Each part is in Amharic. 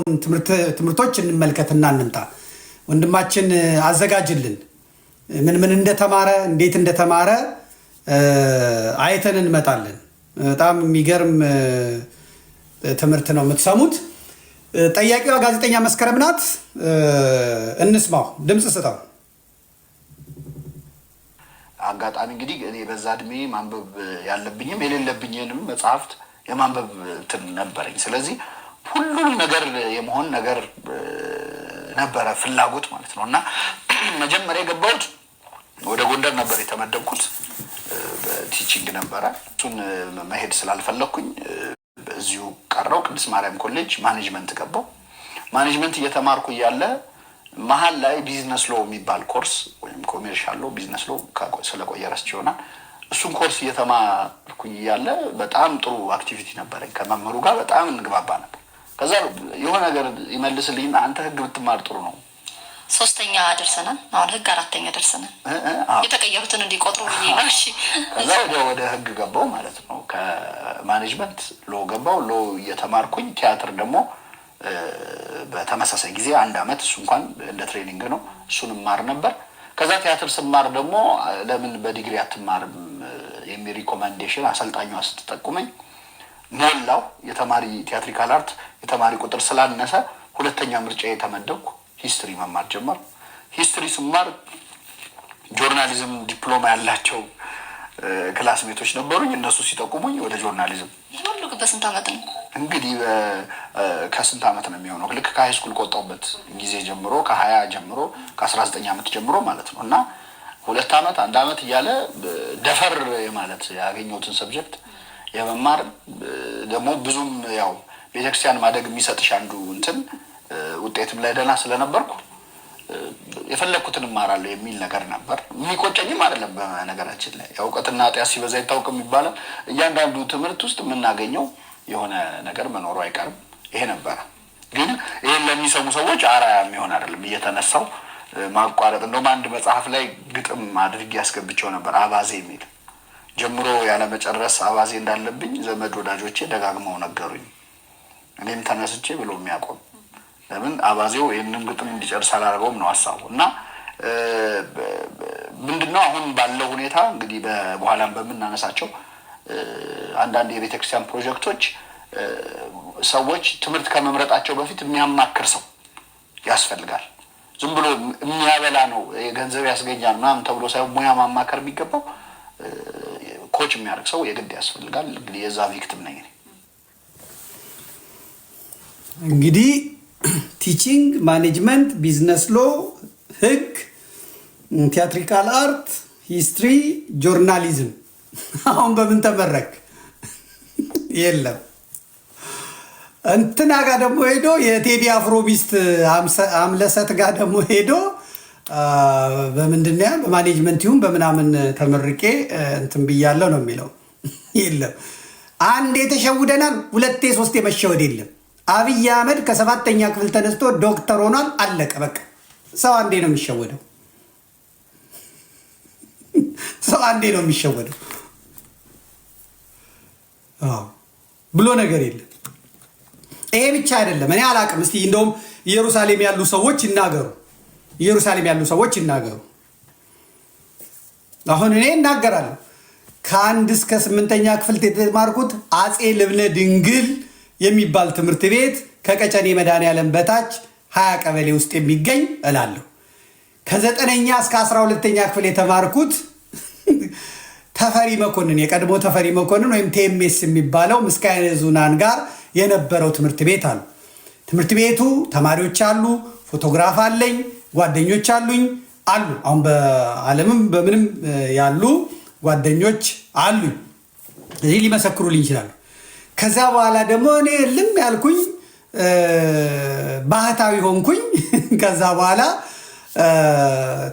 ያላቸውን ትምህርቶች እንመልከትና እንምጣ። ወንድማችን አዘጋጅልን ምን እንደተማረ እንዴት እንደተማረ አይተን እንመጣለን። በጣም የሚገርም ትምህርት ነው የምትሰሙት። ጠያቂዋ ጋዜጠኛ መስከረም ናት። እንስማው፣ ድምጽ ስጠው። አጋጣሚ እንግዲህ እኔ በዛ እድሜ ማንበብ ያለብኝም የሌለብኝንም መጽሐፍት የማንበብ እንትን ነበረኝ። ስለዚህ ሁሉም ነገር የመሆን ነገር ነበረ ፍላጎት ማለት ነው። እና መጀመሪያ የገባሁት ወደ ጎንደር ነበር የተመደብኩት፣ በቲቺንግ ነበረ። እሱን መሄድ ስላልፈለግኩኝ እዚሁ ቀረው። ቅድስት ማርያም ኮሌጅ ማኔጅመንት ገባው። ማኔጅመንት እየተማርኩ እያለ መሀል ላይ ቢዝነስ ሎ የሚባል ኮርስ ወይም ኮሜርሻል ሎ ቢዝነስ ሎ ስለቆየ ረስቼ ይሆናል። እሱን ኮርስ እየተማርኩኝ እያለ በጣም ጥሩ አክቲቪቲ ነበረኝ። ከመምህሩ ጋር በጣም እንግባባ ነበር። ከዛ የሆነ ነገር ይመልስልኝና አንተ ህግ ብትማር ጥሩ ነው። ሶስተኛ ደርሰናል። አሁን ህግ አራተኛ ደርሰናል። የተቀየሩትን እንዲቆጥሩ ነው። እሺ፣ ከዛ ወደ ህግ ገባው ማለት ነው። ከማኔጅመንት ሎ ገባው። ሎ እየተማርኩኝ ቲያትር ደግሞ በተመሳሳይ ጊዜ 1 አመት እሱ እንኳን እንደ ትሬኒንግ ነው፣ እሱን ማር ነበር። ከዛ ቲያትር ስማር ደግሞ ለምን በዲግሪ አትማርም የሚል ሪኮመንዴሽን አሰልጣኟ ስትጠቁመኝ ሞላው። የተማሪ ቲያትሪካል አርት የተማሪ ቁጥር ስላነሰ ሁለተኛ ምርጫ የተመደብኩ ሂስትሪ መማር ጀመር። ሂስትሪ ስማር ጆርናሊዝም ዲፕሎማ ያላቸው ክላስሜቶች ነበሩኝ። እነሱ ሲጠቁሙኝ ወደ ጆርናሊዝም። ሁሉ በስንት አመት ነው እንግዲህ? ከስንት አመት ነው የሚሆነው? ልክ ከሃይ ስኩል ቆጣሁበት ጊዜ ጀምሮ ከ20 ጀምሮ ከ19 አመት ጀምሮ ማለት ነው። እና 2 አመት 1 አመት እያለ ደፈር ማለት ያገኘሁትን ሰብጀክት የመማር ደግሞ ብዙም ያው ቤተክርስቲያን ማደግ የሚሰጥሽ አንዱ እንትን ውጤትም ላይ ደህና ስለነበርኩ የፈለኩትን እማራለሁ የሚል ነገር ነበር። የሚቆጨኝም አይደለም። በነገራችን ላይ እውቀትና ኃጢአት ሲበዛ ይታወቅም ይባላል። እያንዳንዱ ትምህርት ውስጥ የምናገኘው የሆነ ነገር መኖሩ አይቀርም። ይሄ ነበረ። ግን ይሄን ለሚሰሙ ሰዎች አርአያ የሚሆን አይደለም። እየተነሳው ማቋረጥ። እንደውም አንድ መጽሐፍ ላይ ግጥም አድርጌ ያስገብቸው ነበር። አባዜ የሚል ጀምሮ ያለመጨረስ አባዜ እንዳለብኝ ዘመድ ወዳጆቼ ደጋግመው ነገሩኝ። እኔም ተነስቼ ብሎ የሚያቆም ለምን አባዜው ይህንን ግጥም እንዲጨርስ አላደረገውም ነው ሀሳቡ። እና ምንድነው አሁን ባለው ሁኔታ እንግዲህ በኋላም በምናነሳቸው አንዳንድ የቤተክርስቲያን ፕሮጀክቶች ሰዎች ትምህርት ከመምረጣቸው በፊት የሚያማክር ሰው ያስፈልጋል። ዝም ብሎ የሚያበላ ነው ገንዘብ ያስገኛል ምናምን ተብሎ ሳይሆን ሙያ ማማከር የሚገባው ኮች የሚያደርግ ሰው የግድ ያስፈልጋል። እንግዲህ የዛ ቪክቲም ነኝ። እንግዲህ ቲቺንግ፣ ማኔጅመንት፣ ቢዝነስ ሎ፣ ህግ፣ ቲያትሪካል አርት፣ ሂስትሪ፣ ጆርናሊዝም። አሁን በምን ተመረክ? የለም። እንትና ጋር ደግሞ ሄዶ የቴዲ አፍሮ ሚስት አምለሰት ጋር ደግሞ ሄዶ በምንድነው በማኔጅመንት ይሁን በምናምን ተመርቄ እንትን ብያለሁ ነው የሚለው። የለም። አንዴ ተሸውደናል፣ 2 3 መሸወድ የለም። አብይ አህመድ ከ7ኛ ክፍል ተነስቶ ዶክተር ሆኗል። አለቀ በቃ። ሰው አንዴ ነው የሚሸወደው። ሰው አንዴ ነው የሚሸወደው ብሎ ነገር የለም። ይሄ ብቻ አይደለም። እኔ አላቅም። እስቲ እንደውም ኢየሩሳሌም ያሉ ሰዎች ይናገሩ። ኢየሩሳሌም ያሉ ሰዎች ይናገሩ። አሁን እኔ እናገራለሁ። ከ1 እስከ 8ኛ ክፍል የተማርኩት አጼ ልብነ ድንግል የሚባል ትምህርት ቤት ከቀጨኔ መድኃኔዓለም በታች 20 ቀበሌ ውስጥ የሚገኝ እላለሁ። ከ9ኛ እስከ 12ኛ ክፍል የተማርኩት ተፈሪ መኮንን የቀድሞ ተፈሪ መኮንን ወይም ቴሜስ የሚባለው ምስካየ ኅዙናን ጋር የነበረው ትምህርት ቤት አሉ። ትምህርት ቤቱ ተማሪዎች አሉ፣ ፎቶግራፍ አለኝ፣ ጓደኞች አሉኝ አሉ። አሁን በዓለምም በምንም ያሉ ጓደኞች አሉኝ። እዚህ ሊመሰክሩልኝ ይችላሉ። ከዛ በኋላ ደግሞ እኔ ልም ያልኩኝ ባህታዊ ሆንኩኝ። ከዛ በኋላ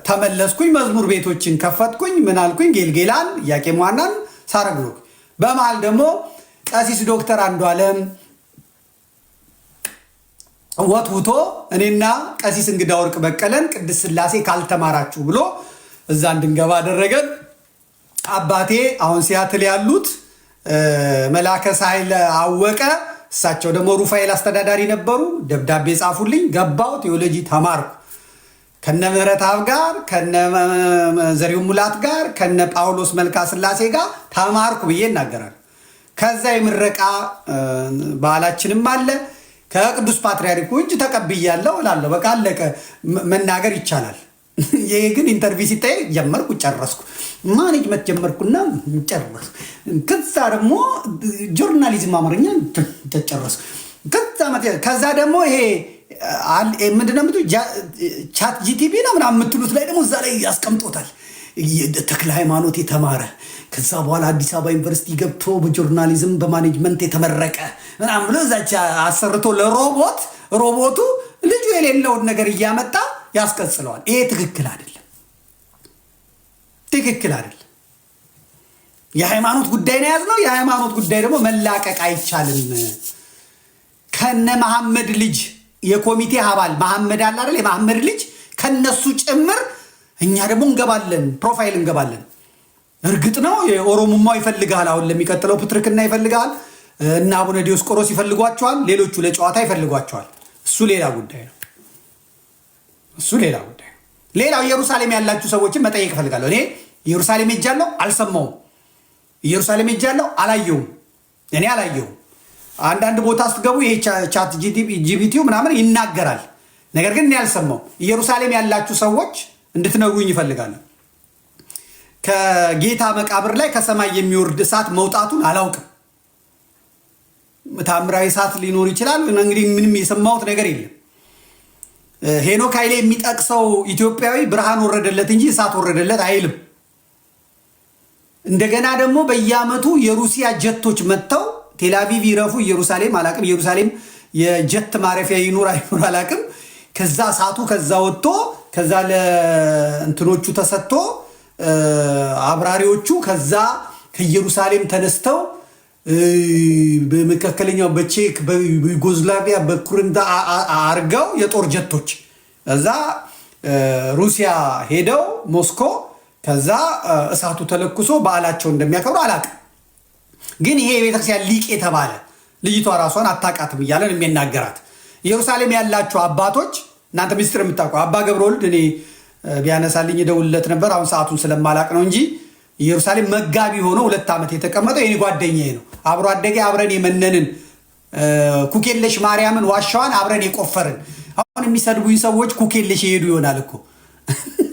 ተመለስኩኝ፣ መዝሙር ቤቶችን ከፈትኩኝ። ምን አልኩኝ? ጌልጌላን ኢያቄም ሐናን ሳረግ ነው። በመሃል ደግሞ ቀሲስ ዶክተር አንዱዓለም ወትውቶ እኔና ቀሲስ እንግዳ ወርቅ በቀለን ቅድስት ሥላሴ ካልተማራችሁ ብሎ እዛ እንድንገባ አደረገን። አባቴ አሁን ሲያትል ያሉት መላከ ሳይል አወቀ እሳቸው ደግሞ ሩፋኤል አስተዳዳሪ ነበሩ። ደብዳቤ ጻፉልኝ፣ ገባው ቴዎሎጂ ተማርኩ። ከነ ምህረተአብ ጋር ከነ ዘሪሁን ሙላት ጋር ከነ ጳውሎስ መልካ ስላሴ ጋር ተማርኩ ብዬ እናገራለሁ። ከዛ የምረቃ በዓላችንም አለ። ከቅዱስ ፓትርያርኩ እጅ ተቀብያለሁ እላለሁ። በቃ አለቀ። መናገር ይቻላል። ይሄ ግን ኢንተርቪው ሲታይ ጀመርኩ ጨረስኩ፣ ማኔጅመንት ጀመርኩና ጨረስኩ። ከዛ ደግሞ ጆርናሊዝም አማርኛ ጨረስኩ። ከዛ ደግሞ ይሄ ምንድነው ቻት ጂቲፒ ነው ምናምን የምትሉት ላይ ደግሞ እዛ ላይ ያስቀምጦታል። ተክለ ሃይማኖት የተማረ ከዛ በኋላ አዲስ አበባ ዩኒቨርሲቲ ገብቶ በጆርናሊዝም በማኔጅመንት የተመረቀ ምናምን ብሎ እዛች አሰርቶ ሮቦቱ ልጁ የሌለውን ነገር እያመጣ ያስቀጽለዋል። ይሄ ትክክል አይደለም፣ ትክክል አይደለም። የሃይማኖት ጉዳይ ነው ያዝነው። የሃይማኖት ጉዳይ ደግሞ መላቀቅ አይቻልም። ከነ መሐመድ ልጅ የኮሚቴ አባል መሐመድ አለ አይደል? የመሐመድ ልጅ ከነሱ ጭምር እኛ ደግሞ እንገባለን፣ ፕሮፋይል እንገባለን። እርግጥ ነው የኦሮሞማው ይፈልጋል፣ አሁን ለሚቀጥለው ፕትርክና ይፈልጋል እና አቡነ ዲዮስቆሮስ ይፈልጓቸዋል፣ ሌሎቹ ለጨዋታ ይፈልጓቸዋል። እሱ ሌላ ጉዳይ ነው። እሱ ሌላ ጉዳይ ነው። ሌላው ኢየሩሳሌም ያላችሁ ሰዎችን መጠየቅ እፈልጋለሁ። እኔ ኢየሩሳሌም ሄጃለሁ፣ አልሰማውም። ኢየሩሳሌም ሄጃለሁ፣ አላየውም። እኔ አላየውም። አንዳንድ ቦታ ስትገቡ ይሄ ቻት ጂፒቲው ምናምን ይናገራል፣ ነገር ግን እኔ አልሰማውም። ኢየሩሳሌም ያላችሁ ሰዎች እንድትነግሩኝ ይፈልጋለሁ። ከጌታ መቃብር ላይ ከሰማይ የሚወርድ እሳት መውጣቱን አላውቅም። ታምራዊ እሳት ሊኖር ይችላል። እንግዲህ ምንም የሰማሁት ነገር የለም። ሄኖክ ኃይሌ የሚጠቅሰው ኢትዮጵያዊ ብርሃን ወረደለት እንጂ እሳት ወረደለት አይልም። እንደገና ደግሞ በየዓመቱ የሩሲያ ጀቶች መጥተው ቴልአቪቭ ይረፉ፣ ኢየሩሳሌም አላቅም፣ ኢየሩሳሌም የጀት ማረፊያ ይኑር አይኑር አላቅም። ከዛ እሳቱ ከዛ ወጥቶ ከዛ ለእንትኖቹ ተሰጥቶ አብራሪዎቹ ከዛ ከኢየሩሳሌም ተነስተው በመካከለኛው በቼክ በዩጎዝላቪያ በኩርንዳ አርገው የጦር ጀቶች እዛ ሩሲያ ሄደው ሞስኮ ከዛ እሳቱ ተለኩሶ በዓላቸው እንደሚያከብሩ አላቅም። ግን ይሄ የቤተክርስቲያን ሊቅ የተባለ ልጅቷ ራሷን አታውቃትም እያለን የሚናገራት ኢየሩሳሌም ያላችሁ አባቶች እናንተ ምስጢር የምታውቁ አባ ገብረወልድ እኔ ቢያነሳልኝ እደውልለት ነበር። አሁን ሰዓቱን ስለማላቅ ነው እንጂ ኢየሩሳሌም መጋቢ ሆኖ 2 ዓመት የተቀመጠው የኔ ጓደኛዬ ነው። አብሮ አደጌ፣ አብረን የመነንን ኩኬለሽ ማርያምን ዋሻዋን አብረን የቆፈርን። አሁን የሚሰድቡኝ ሰዎች ኩኬለሽ ይሄዱ ይሆናል እኮ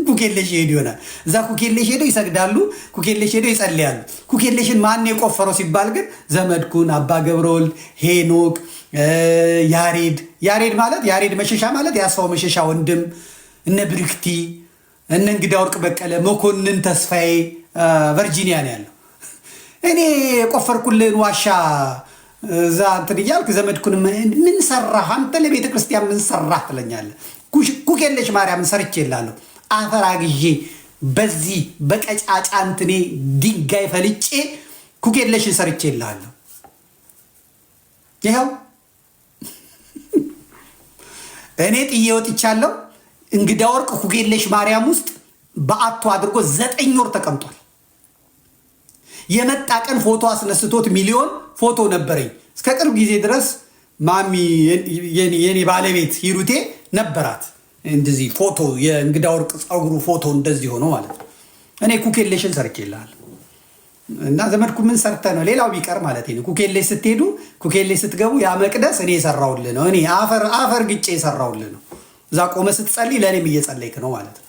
ኩኬለሽ ይሄዱ ይሆናል። እዛ ኩኬለሽ ሄደው ይሰግዳሉ፣ ኩኬለሽ ሄደው ይጸልያሉ። ኩኬለሽን ማን የቆፈረው ሲባል ግን ዘመድኩን፣ አባ ገብረወልድ፣ ሄኖክ፣ ያሬድ ማለት ያሬድ መሸሻ ማለት የአስፋው መሸሻ ወንድም፣ እነ ብሪክቲ፣ እነ እንግዳ ወርቅ በቀለ፣ መኮንን ተስፋዬ ቨርጂኒያ ነው ያለው። እኔ የቆፈርኩልን ዋሻ እዛ እንትን እያልክ ዘመድኩን ምን ሰራህ አንተ ለቤተ ክርስቲያን ምን ሰራህ ትለኛለህ። ኩኬለሽ ማርያምን ሰርቼ እላለሁ። አፈር አግዤ በዚህ በቀጫጫ እንትኔ ድንጋይ ፈልጬ ኩኬለሽን ሰርቼ እላለሁ። ይኸው እኔ ጥዬ ወጥቻለሁ። እንግዳ ወርቅ ኩኬለሽ ማርያም ውስጥ በአቶ አድርጎ 9 ወር ተቀምጧል። የመጣ ቀን ፎቶ አስነስቶት ሚሊዮን ፎቶ ነበረኝ። እስከ ቅርብ ጊዜ ድረስ ማሚ የኔ ባለቤት ሂሩቴ ነበራት እንደዚህ ፎቶ የእንግዳ ወርቅ ፀጉሩ ፎቶ እንደዚህ ሆኖ ማለት ነው። እኔ ኩኬለሽን ሰርቼልሃል እና ዘመድኩ ምን ሰርተ ነው? ሌላው ቢቀር ማለት ነው ኩኬለሽ ስትሄዱ ኩኬለሽ ስትገቡ ያ መቅደስ እኔ የሰራውልህ ነው። እኔ አፈር ግጬ የሰራውልህ ነው። እዛ ቆመ ስትጸልይ ለእኔም እየጸለይክ ነው ማለት ነው።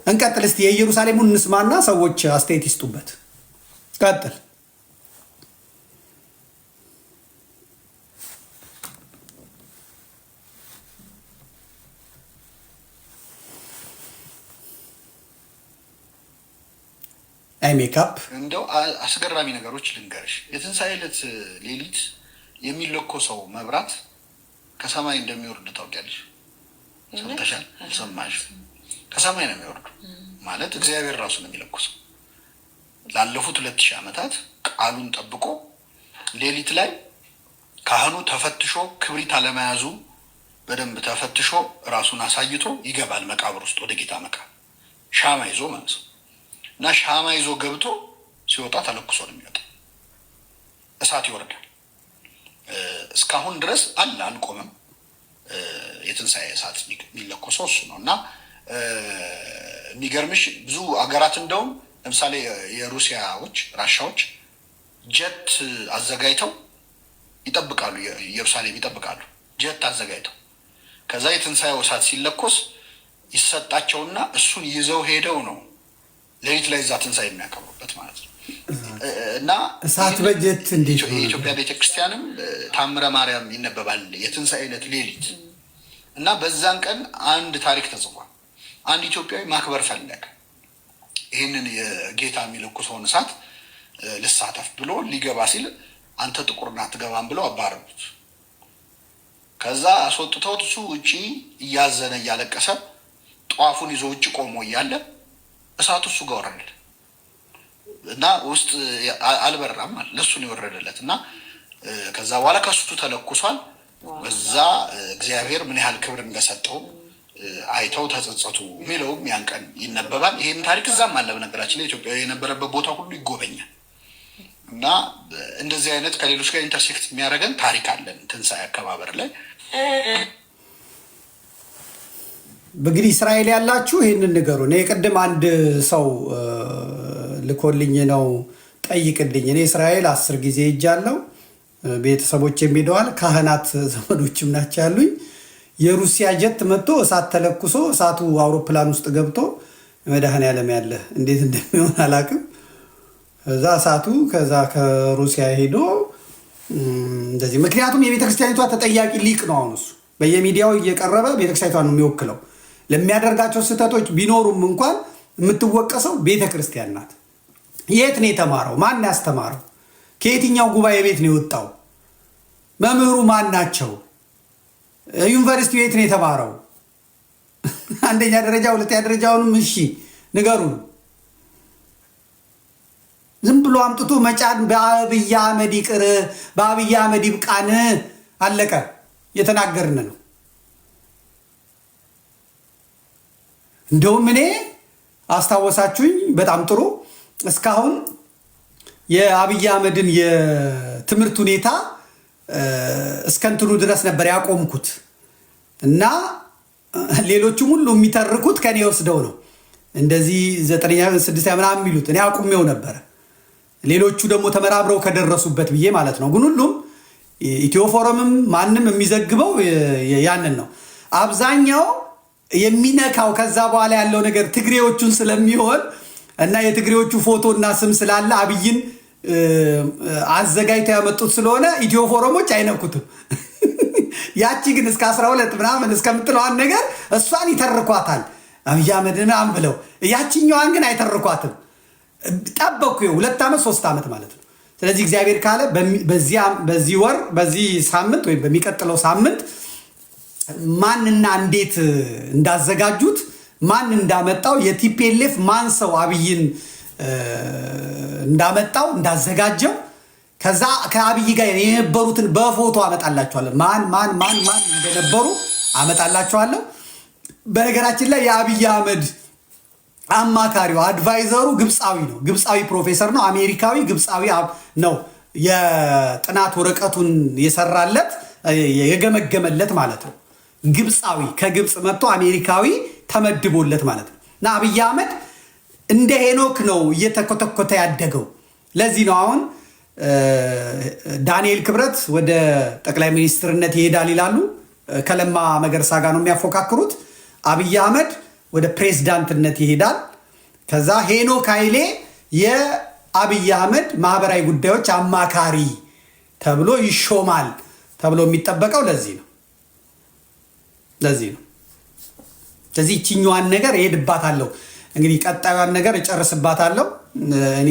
እንቀጥል እስቲ የኢየሩሳሌሙን እንስማና ሰዎች አስተያየት ይስጡበት። ቀጥል። አይ ሜካፕ እንደው አስገራሚ ነገሮች ልንገርሽ። የትንሣኤ ዕለት ሌሊት የሚለኮሰው መብራት ከሰማይ እንደሚወርድ ታውቂያለሽ? ሰምተሻል? ሰማሽ? ከሰማይ ነው የሚወርዱ ማለት እግዚአብሔር ራሱ ነው የሚለኩሰው። ላለፉት 2000 ዓመታት ቃሉን ጠብቆ ሌሊት ላይ ካህኑ ተፈትሾ ክብሪት አለመያዙ በደንብ ተፈትሾ ራሱን አሳይቶ ይገባል መቃብር ውስጥ ወደ ጌታ መቃብር ሻማ ይዞ ማለት ነው። እና ሻማ ይዞ ገብቶ ሲወጣ ተለኩሶ ነው የሚወጣው። እሳት ይወርዳል። እስካሁን ድረስ አልቆመም። የትንሣኤ እሳት የሚለኮሰው እሱ ነው። እና የሚገርምሽ ብዙ አገራት እንደውም ለምሳሌ የሩሲያዎች ራሻዎች ጀት አዘጋጅተው ይጠብቃሉ፣ ኢየሩሳሌም ይጠብቃሉ ጀት አዘጋጅተው። ከዛ የትንሣኤው እሳት ሲለኮስ ይሰጣቸውና እሱን ይዘው ሄደው ነው ሌሊት ላይ እዛ ትንሣኤ የሚያከብሩበት ማለት ነው። እና እሳት በጀት እንዴት የኢትዮጵያ ቤተክርስቲያንም ታምረ ማርያም ይነበባል የትንሣኤ ዕለት ሌሊት። እና በዛን ቀን አንድ ታሪክ ተጽፏል። አንድ ኢትዮጵያዊ ማክበር ፈለገ። ይህንን የጌታ የሚለኩሰውን እሳት ልሳተፍ ብሎ ሊገባ ሲል አንተ ጥቁርና አትገባም ብለው አባረሩት። ከዛ አስወጥተውት እሱ ውጪ እያዘነ እያለቀሰ ጧፉን ይዞ ውጭ ቆሞ እያለ እሳቱ እሱ ጋር ወረደ እና ውስጥ አልበራም ማለት ለሱ ነው የወረደለት። እና ከዛ በኋላ ከሱ ተለኩሷል። በዛ እግዚአብሔር ምን ያህል ክብር እንደሰጠው አይተው ተጸጸቱ የሚለውም ያን ቀን ይነበባል። ይሄን ታሪክ እዛም አለ። በነገራችን ላይ ኢትዮጵያ የነበረበት ቦታ ሁሉ ይጎበኛል። እና እንደዚህ አይነት ከሌሎች ጋር ኢንተርሴክት የሚያደርገን ታሪክ አለን ትንሣኤ አከባበር ላይ። እንግዲህ እስራኤል ያላችሁ ይህንን ንገሩ። እኔ ቅድም አንድ ሰው ልኮልኝ ነው ጠይቅልኝ። እኔ እስራኤል 10 ጊዜ ሄጃለሁ። ቤተሰቦች የሚሄደዋል ካህናት ዘመዶችም ናቸው ያሉኝ። የሩሲያ ጀት መጥቶ እሳት ተለኩሶ እሳቱ አውሮፕላን ውስጥ ገብቶ መድኃኔዓለም ያለ እንዴት እንደሚሆን አላውቅም። እዛ እሳቱ ከዛ ከሩሲያ ሄዶ እንደዚህ። ምክንያቱም የቤተክርስቲያኒቷ ተጠያቂ ሊቅ ነው። አሁን እሱ በየሚዲያው እየቀረበ ቤተክርስቲያኒቷን ነው የሚወክለው። ለሚያደርጋቸው ስህተቶች ቢኖሩም እንኳን የምትወቀሰው ቤተክርስቲያን ናት። የት ነው የተማረው? ማን ያስተማረው? ከየትኛው ጉባኤ ቤት ነው የወጣው? መምህሩ ማን ናቸው? ዩኒቨርሲቲ የት ነው የተማረው? አንደኛ ደረጃ ሁለተኛ ደረጃውንም እሺ ንገሩን። ዝም ብሎ አምጥቶ መጫን በአብይ አህመድ ይቅር፣ በአብይ አህመድ ይብቃን፣ አለቀ። የተናገርን ነው። እንደውም እኔ አስታወሳችሁኝ፣ በጣም ጥሩ። እስካሁን የአብይ አህመድን የትምህርት ሁኔታ እስከንትኑ ድረስ ነበር ያቆምኩት እና ሌሎቹም ሁሉ የሚተርኩት ከኔ ወስደው ነው እንደዚህ 9ኛ 6ኛ ምናምን የሚሉት እኔ አቁሜው ነበረ። ሌሎቹ ደግሞ ተመራብረው ከደረሱበት ብዬ ማለት ነው። ግን ሁሉም ኢትዮ ፎረምም ማንም የሚዘግበው ያንን ነው። አብዛኛው የሚነካው ከዛ በኋላ ያለው ነገር ትግሬዎቹን ስለሚሆን እና የትግሬዎቹ ፎቶና ስም ስላለ አብይን አዘጋጅተው ያመጡት ስለሆነ ኢትዮ ፎረሞች አይነኩትም። ያቺ ግን እስከ 12 ምናምን እስከምትለዋን ነገር እሷን ይተርኳታል አብይ አህመድን ምናምን ብለው፣ ያቺኛዋን ግን አይተርኳትም። ጠበኩ 2 ዓመት 3 ዓመት ማለት ነው። ስለዚህ እግዚአብሔር ካለ በዚህ ወር በዚህ ሳምንት ወይም በሚቀጥለው ሳምንት ማንና እንዴት እንዳዘጋጁት ማን እንዳመጣው የቲፒኤልኤፍ ማን ሰው አብይን እንዳመጣው እንዳዘጋጀው ከዛ ከአብይ ጋር የነበሩትን በፎቶ አመጣላችኋለሁ። ማን እንደነበሩ አመጣላችኋለሁ። በነገራችን ላይ የአብይ አህመድ አማካሪው አድቫይዘሩ ግብፃዊ ነው። ግብፃዊ ፕሮፌሰር ነው። አሜሪካዊ ግብፃዊ ነው። የጥናት ወረቀቱን የሰራለት የገመገመለት ማለት ነው። ግብፃዊ ከግብፅ መጥቶ አሜሪካዊ ተመድቦለት ማለት ነው። እና አብይ አህመድ እንደ ሄኖክ ነው እየተኮተኮተ ያደገው። ለዚህ ነው አሁን ዳንኤል ክብረት ወደ ጠቅላይ ሚኒስትርነት ይሄዳል ይላሉ። ከለማ መገርሳ ጋር ነው የሚያፎካክሩት። አብይ አህመድ ወደ ፕሬዝዳንትነት ይሄዳል። ከዛ ሄኖክ ኃይሌ የአብይ አህመድ ማህበራዊ ጉዳዮች አማካሪ ተብሎ ይሾማል ተብሎ የሚጠበቀው ለዚህ ነው። ስለዚህ ይችኛዋን ነገር እሄድባታለሁ። እንግዲህ ቀጣዩን ነገር እጨርስባታለሁ። እኔ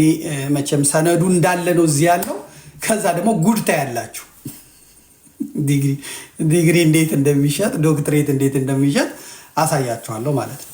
መቼም ሰነዱ እንዳለ ነው እዚህ ያለው። ከዛ ደግሞ ጉድታ ያላችሁ ዲግሪ እንዴት እንደሚሸጥ ዶክትሬት እንዴት እንደሚሸጥ አሳያችኋለሁ ማለት ነው።